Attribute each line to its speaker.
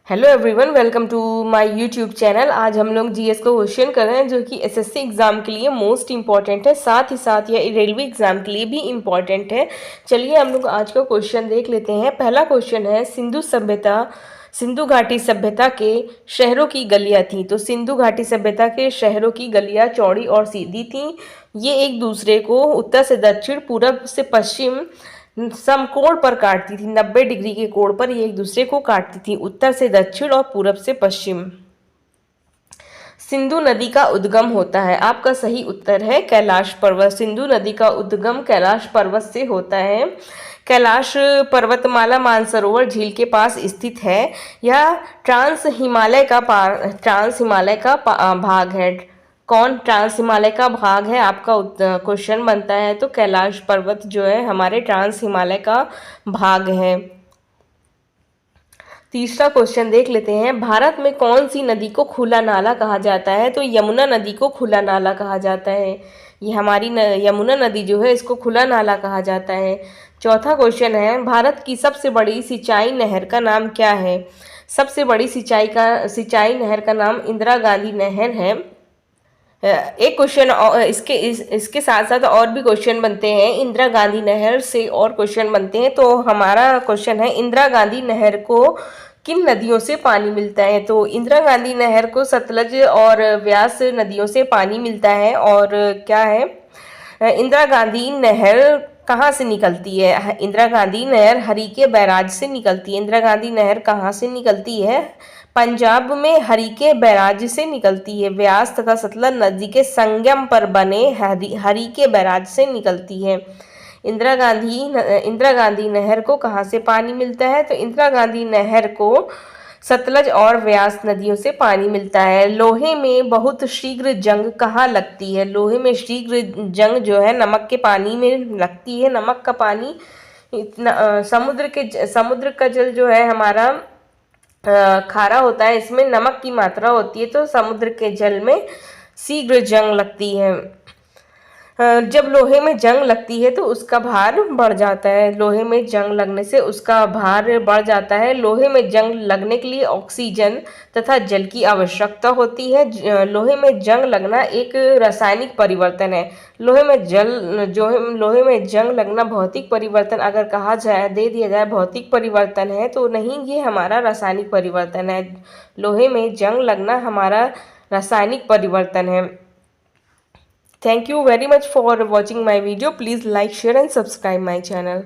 Speaker 1: Hello everyone, welcome to my YouTube channel. आज हम लोग जीएस को क्वेश्चन कर रहे हैं जो कि एसएससी एग्ज़ाम के लिए मोस्ट इम्पॉर्टेंट है, साथ ही साथ यह रेलवे एग्ज़ाम के लिए भी इम्पॉर्टेंट है। चलिए हम लोग आज का क्वेश्चन देख लेते हैं। पहला क्वेश्चन है, सिंधु घाटी सभ्यता के शहरों की गलियाँ थीं। तो सिंधु घाटी सभ्यता के शहरों की गलियाँ चौड़ी और सीधी थीं। ये एक दूसरे को उत्तर से दक्षिण, पूरब से पश्चिम समकोण पर काटती थी। 90 डिग्री के कोण पर ये एक दूसरे को काटती थी, उत्तर से दक्षिण और पूरब से पश्चिम। सिंधु नदी का उद्गम होता है। आपका सही उत्तर है कैलाश पर्वत। सिंधु नदी का उद्गम कैलाश पर्वत से होता है। कैलाश पर्वतमाला मानसरोवर झील के पास स्थित है। यह ट्रांस हिमालय का भाग है। कौन ट्रांस हिमालय का भाग है, आपका क्वेश्चन बनता है। तो कैलाश पर्वत जो है हमारे ट्रांस हिमालय का भाग है। तीसरा क्वेश्चन देख लेते हैं। भारत में कौन सी नदी को खुला नाला कहा जाता है? तो यमुना नदी को खुला नाला कहा जाता है। ये हमारी यमुना नदी जो है इसको खुला नाला कहा जाता है। चौथा क्वेश्चन है, भारत की सबसे बड़ी सिंचाई नहर का नाम क्या है? सबसे बड़ी सिंचाई नहर का नाम इंदिरा गांधी नहर है। एक क्वेश्चन इसके साथ साथ और भी क्वेश्चन बनते हैं। इंदिरा गांधी नहर से और क्वेश्चन बनते हैं। तो हमारा क्वेश्चन है, इंदिरा गांधी नहर को किन नदियों से पानी मिलता है? तो इंदिरा गांधी नहर को सतलज और व्यास नदियों से पानी मिलता है। और क्या है, इंदिरा गांधी नहर कहाँ से निकलती है? इंदिरा गांधी नहर हरिके बैराज से निकलती है। इंदिरा गांधी नहर कहाँ से निकलती है? पंजाब में हरिके बैराज से निकलती है। व्यास तथा सतलज नदी के संगम पर बने हरिके बैराज से निकलती है। इंदिरा गांधी नहर को कहाँ से पानी मिलता है? तो इंदिरा गांधी नहर को सतलज और व्यास नदियों से पानी मिलता है। लोहे में बहुत शीघ्र जंग कहाँ लगती है? लोहे में शीघ्र जंग जो है नमक के पानी में लगती है। नमक का पानी इतना समुद्र का जल जो है हमारा खारा होता है, इसमें नमक की मात्रा होती है। तो समुद्र के जल में शीघ्र जंग लगती है। जब लोहे में जंग लगती है तो उसका भार बढ़ जाता है। लोहे में जंग लगने से उसका भार बढ़ जाता है। लोहे में जंग लगने के लिए ऑक्सीजन तथा जल की आवश्यकता होती है। लोहे में जंग लगना एक रासायनिक परिवर्तन है। लोहे में जंग लगना भौतिक परिवर्तन अगर कहा जाए, दे दिया जाए भौतिक परिवर्तन है, तो नहीं, ये हमारा रासायनिक परिवर्तन है। लोहे में जंग लगना हमारा रासायनिक परिवर्तन है। Thank you very much for watching my video. Please like, share and subscribe my channel.